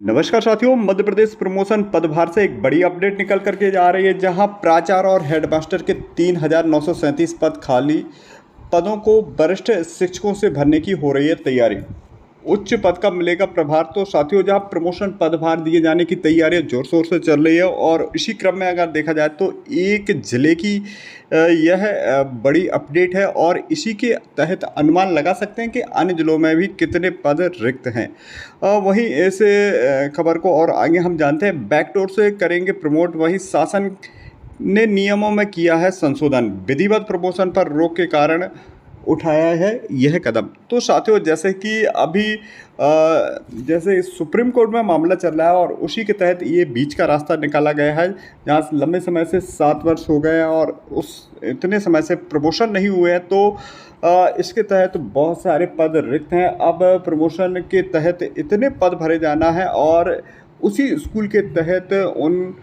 नमस्कार साथियों, मध्य प्रदेश प्रमोशन पदभार से एक बड़ी अपडेट निकल करके जा रही है, जहां प्राचार्य और हेडमास्टर के 3,937 पद खाली पदों को वरिष्ठ शिक्षकों से भरने की हो रही है तैयारी। उच्च पद का मिलेगा प्रभार। तो साथियों, जहां प्रमोशन पदभार दिए जाने की तैयारियां जोर शोर से चल रही है और इसी क्रम में अगर देखा जाए तो एक जिले की यह बड़ी अपडेट है और इसी के तहत अनुमान लगा सकते हैं कि अन्य जिलों में भी कितने पद रिक्त हैं। वहीं इस खबर को और आगे हम जानते हैं, बैकडोर से करेंगे प्रमोट। वहीं शासन ने नियमों में किया है संशोधन, विधिवत प्रमोशन पर रोक के कारण उठाया है यह कदम। तो साथियों, जैसे कि अभी जैसे सुप्रीम कोर्ट में मामला चल रहा है और उसी के तहत ये बीच का रास्ता निकाला गया है, जहाँ लंबे समय से 7 वर्ष हो गए हैं और उस इतने समय से प्रमोशन नहीं हुए हैं। तो इसके तहत बहुत सारे पद रिक्त हैं। अब प्रमोशन के तहत इतने पद भरे जाना है और उसी स्कूल के तहत उन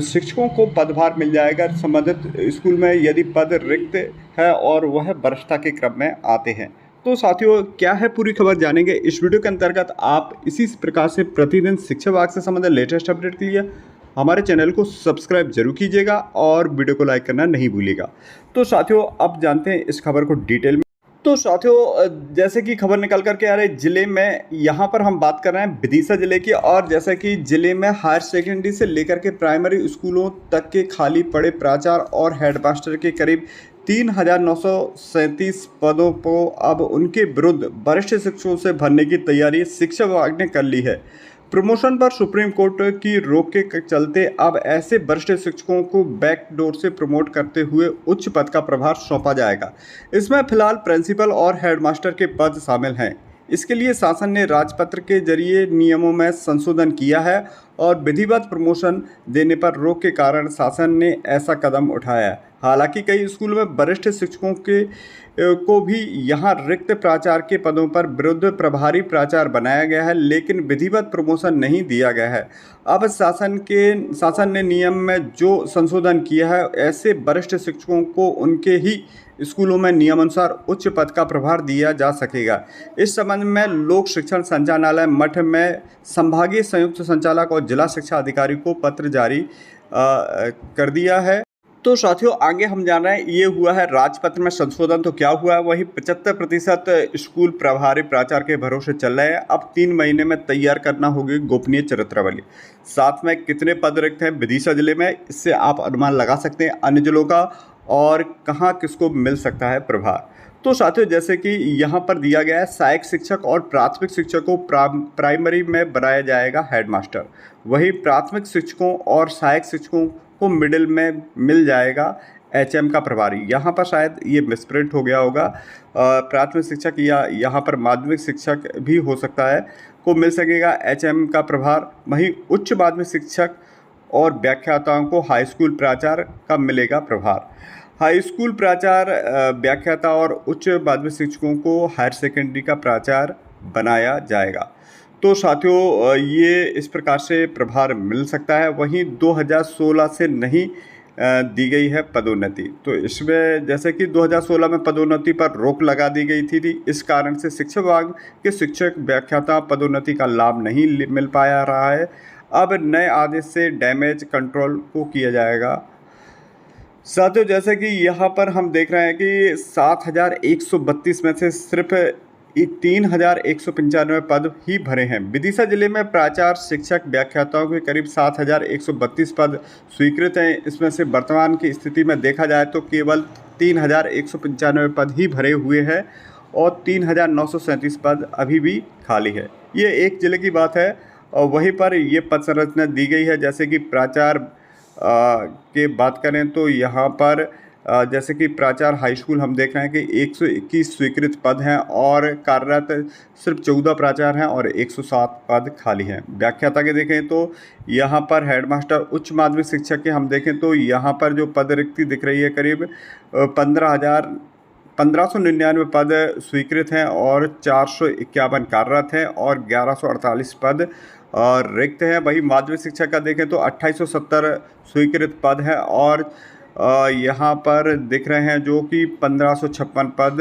शिक्षकों को पदभार मिल जाएगा संबंधित स्कूल में यदि पद रिक्त है और वह वरिष्ठता के क्रम में आते हैं। तो साथियों, क्या है पूरी खबर जानेंगे इस वीडियो के अंतर्गत। आप इसी प्रकार से प्रतिदिन शिक्षा विभाग से संबंधित लेटेस्ट अपडेट के लिए हमारे चैनल को सब्सक्राइब जरूर कीजिएगा और वीडियो को लाइक करना नहीं भूलिएगा। तो साथियों, अब जानते हैं इस खबर को डिटेल में। तो साथियों, जैसे कि खबर निकल करके आ रही है जिले में, यहाँ पर हम बात कर रहे हैं विदिशा जिले की। और जैसा कि जिले में हायर सेकेंडरी से लेकर के प्राइमरी स्कूलों तक के खाली पड़े प्राचार्य और हेडमास्टर के करीब 3,937 पदों को अब उनके विरुद्ध वरिष्ठ शिक्षकों से भरने की तैयारी शिक्षा विभाग ने कर ली है। प्रमोशन पर सुप्रीम कोर्ट की रोक के चलते अब ऐसे वरिष्ठ शिक्षकों को बैकडोर से प्रमोट करते हुए उच्च पद का प्रभार सौंपा जाएगा। इसमें फिलहाल प्रिंसिपल और हेडमास्टर के पद शामिल हैं। इसके लिए शासन ने राजपत्र के जरिए नियमों में संशोधन किया है और विधिवत प्रमोशन देने पर रोक के कारण शासन ने ऐसा कदम उठाया है। हालांकि कई स्कूल में वरिष्ठ शिक्षकों के को भी यहां रिक्त प्राचार्य के पदों पर विरुद्ध प्रभारी प्राचार्य बनाया गया है, लेकिन विधिवत प्रमोशन नहीं दिया गया है। अब शासन ने नियम में जो संशोधन किया है, ऐसे वरिष्ठ शिक्षकों को उनके ही स्कूलों में नियमानुसार उच्च पद का प्रभार दिया जा सकेगा। इस संबंध में लोक शिक्षण संचालनालय मठ में संभागीय संयुक्त संचालक और जिला शिक्षा अधिकारी को पत्र जारी कर दिया है। तो साथियों, आगे हम जान रहे हैं, ये हुआ है राजपत्र में संशोधन। तो क्या हुआ है, वही 75% स्कूल प्रभारी प्राचार्य के भरोसे चल रहे हैं। अब 3 महीने में तैयार करना होगी गोपनीय चरित्रावली। साथ में कितने पद रिक्त हैं विदिशा जिले में, इससे आप अनुमान लगा सकते हैं अन्य जिलों का और कहाँ किसको मिल सकता है प्रभार। तो साथियों, जैसे कि यहाँ पर दिया गया है, सहायक शिक्षक और प्राथमिक शिक्षक को प्राइमरी में बनाया जाएगा हेडमास्टर। वही प्राथमिक शिक्षकों और सहायक शिक्षकों को मिडिल में मिल जाएगा एचएम का प्रभारी। यहाँ पर शायद ये मिसप्रिंट हो गया होगा, प्राथमिक शिक्षक या यहाँ पर माध्यमिक शिक्षक भी हो सकता है, को मिल सकेगा एचएम का प्रभार। वहीं उच्च माध्यमिक शिक्षक और व्याख्याताओं को हाई स्कूल प्राचार्य का मिलेगा प्रभार। हाई स्कूल प्राचार्य, व्याख्याता और उच्च माध्यमिक शिक्षकों को हायर सेकेंडरी का प्राचार्य बनाया जाएगा। तो साथियों, ये इस प्रकार से प्रभार मिल सकता है। वहीं 2016 से नहीं दी गई है पदोन्नति। तो इसमें जैसे कि 2016 में पदोन्नति पर रोक लगा दी गई थी, इस कारण से शिक्षा विभाग के शिक्षक व्याख्याता पदोन्नति का लाभ नहीं मिल पाया रहा है। अब नए आदेश से डैमेज कंट्रोल को किया जाएगा। साथियों, जैसे कि यहाँ पर हम देख रहे हैं कि 7,132 में से सिर्फ 3,195 पद ही भरे हैं। विदिशा जिले में प्राचार्य, शिक्षक, व्याख्याताओं के करीब 7,132 पद स्वीकृत हैं। इसमें से वर्तमान की स्थिति में देखा जाए तो केवल 3,195 पद ही भरे हुए हैं और 3,937 पद अभी भी खाली है। ये एक जिले की बात है और वहीं पर ये पद संरचना दी गई है। जैसे कि प्राचार्य के बात करें तो यहाँ पर जैसे कि प्राचार्य हाई स्कूल हम देख रहे हैं कि 121 स्वीकृत पद हैं और कार्यरत सिर्फ 14 प्राचार्य हैं और 107 पद खाली हैं। व्याख्याता के देखें तो यहाँ पर हेडमास्टर, उच्च माध्यमिक शिक्षक के हम देखें तो यहाँ पर जो पद रिक्ति दिख रही है करीब 1599 पद स्वीकृत हैं और 451 कार्यरत हैं और 1148 पद रिक्त हैं। वही माध्यमिक शिक्षक का देखें तो 2870 स्वीकृत पद हैं और यहाँ पर दिख रहे हैं जो कि 1556 पद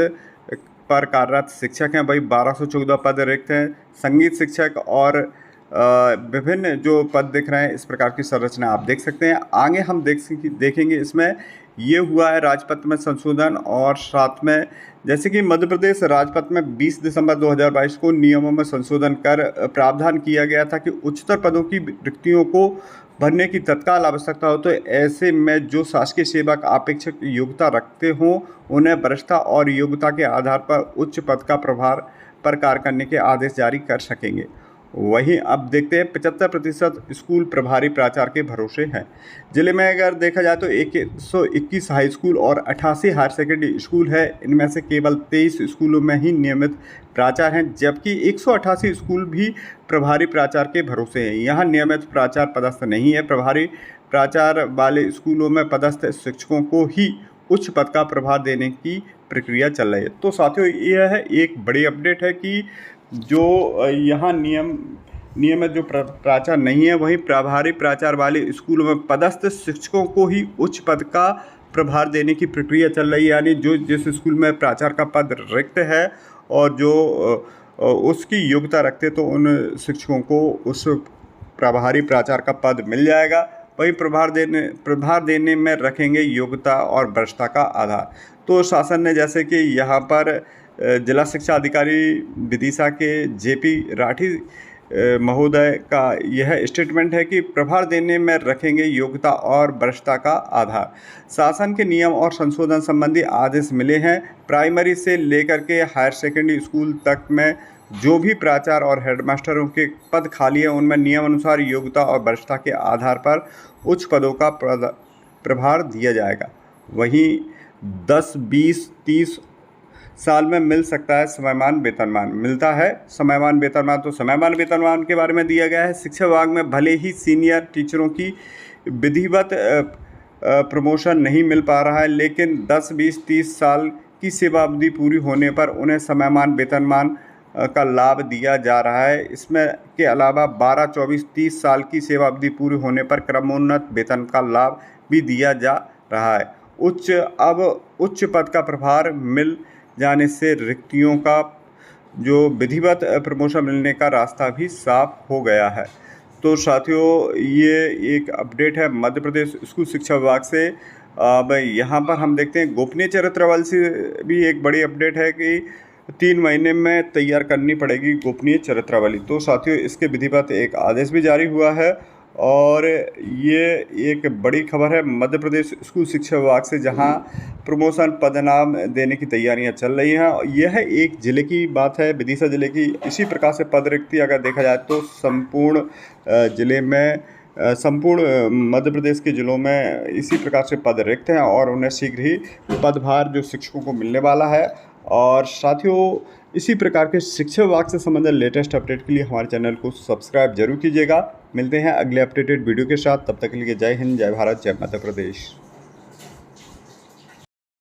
पर कार्यरत शिक्षक हैं। वही 1214 पद रिक्त हैं। संगीत शिक्षक और विभिन्न जो पद दिख रहे हैं, इस प्रकार की संरचना आप देख सकते हैं। आगे हम देखेंगे इसमें ये हुआ है राजपत्र में संशोधन, और साथ में जैसे कि मध्य प्रदेश राजपत्र में 20 दिसंबर 2022 को नियमों में संशोधन कर प्रावधान किया गया था कि उच्चतर पदों की रिक्तियों को भरने की तत्काल आवश्यकता हो, तो ऐसे में जो शासकीय सेवक अपेक्षित योग्यता रखते हों उन्हें वरिष्ठता और योग्यता के आधार पर उच्च पद का प्रभार पर कार्य करने के आदेश जारी कर सकेंगे। वहीं अब देखते हैं 75% स्कूल प्रभारी प्राचार्य के भरोसे हैं। जिले में अगर देखा जाए तो 121 हाई स्कूल और 88 हायर सेकेंडरी स्कूल है। इनमें से केवल 23 स्कूलों में ही नियमित प्राचार्य हैं, जबकि 188 स्कूल भी प्रभारी प्राचार्य के भरोसे हैं। यहाँ नियमित प्राचार्य पदस्थ नहीं है। प्रभारी प्राचार्य वाले स्कूलों में पदस्थ शिक्षकों को ही उच्च पद का प्रभार देने की प्रक्रिया चल रही है। तो साथियों, यह है एक बड़ी अपडेट है कि जो यहाँ नियमित जो प्राचार्य नहीं है, वहीं प्रभारी प्राचार्य वाले स्कूलों में पदस्थ शिक्षकों को ही उच्च पद का प्रभार देने की प्रक्रिया चल रही है। यानी जो जिस स्कूल में प्राचार्य का पद रिक्त है और जो उसकी योग्यता रखते, तो उन शिक्षकों को उस प्रभारी प्राचार्य का पद मिल जाएगा। वहीं प्रभार देने में रखेंगे योग्यता और वरिष्ठता का आधार। तो शासन ने जैसे कि यहाँ पर जिला शिक्षा अधिकारी विदिशा के जेपी राठी महोदय का यह स्टेटमेंट है कि प्रभार देने में रखेंगे योग्यता और वरिष्ठता का आधार। शासन के नियम और संशोधन संबंधी आदेश मिले हैं। प्राइमरी से लेकर के हायर सेकेंडरी स्कूल तक में जो भी प्राचार्य और हेडमास्टरों के पद खाली हैं, उनमें नियम अनुसार योग्यता और वरिष्ठता के आधार पर उच्च पदों का प्रभार दिया जाएगा। वहीं 10, 20, 30 साल में मिल सकता है समयमान वेतनमान। मिलता है समयमान वेतनमान, तो समयमान वेतनमान के बारे में दिया गया है। शिक्षा विभाग में भले ही सीनियर टीचरों की विधिवत प्रमोशन नहीं मिल पा रहा है, लेकिन 10, 20, 30 साल की सेवा अवधि पूरी होने पर उन्हें समयमान वेतनमान का लाभ दिया जा रहा है। इसमें के अलावा 12, 24, 30 साल की सेवा अवधि पूरी होने पर क्रमोन्नत वेतन का लाभ भी दिया जा रहा है। उच्च पद का प्रभार मिल जाने से रिक्तियों का जो विधिवत प्रमोशन मिलने का रास्ता भी साफ हो गया है। तो साथियों, ये एक अपडेट है मध्य प्रदेश स्कूल शिक्षा विभाग से। अब यहाँ पर हम देखते हैं गोपनीय चरित्रावली से भी एक बड़ी अपडेट है कि 3 महीने में तैयार करनी पड़ेगी गोपनीय चरित्रावली। तो साथियों, इसके विधिवत एक आदेश भी जारी हुआ है, और ये एक बड़ी खबर है मध्य प्रदेश स्कूल शिक्षा विभाग से, जहां प्रमोशन पदनाम देने की तैयारियां चल रही हैं। यह एक ज़िले की बात है, विदिशा ज़िले की। इसी प्रकार से पद रिक्ति अगर देखा जाए तो संपूर्ण ज़िले में, संपूर्ण मध्य प्रदेश के ज़िलों में इसी प्रकार से पद रिक्त हैं, और उन्हें शीघ्र ही पदभार जो शिक्षकों को मिलने वाला है। और साथियों, इसी प्रकार के शिक्षा विभाग से संबंधित लेटेस्ट अपडेट के लिए हमारे चैनल को सब्सक्राइब जरूर कीजिएगा। मिलते हैं अगले अपडेटेड वीडियो के साथ। तब तक के लिए जय हिंद, जय भारत, जय मध्य प्रदेश।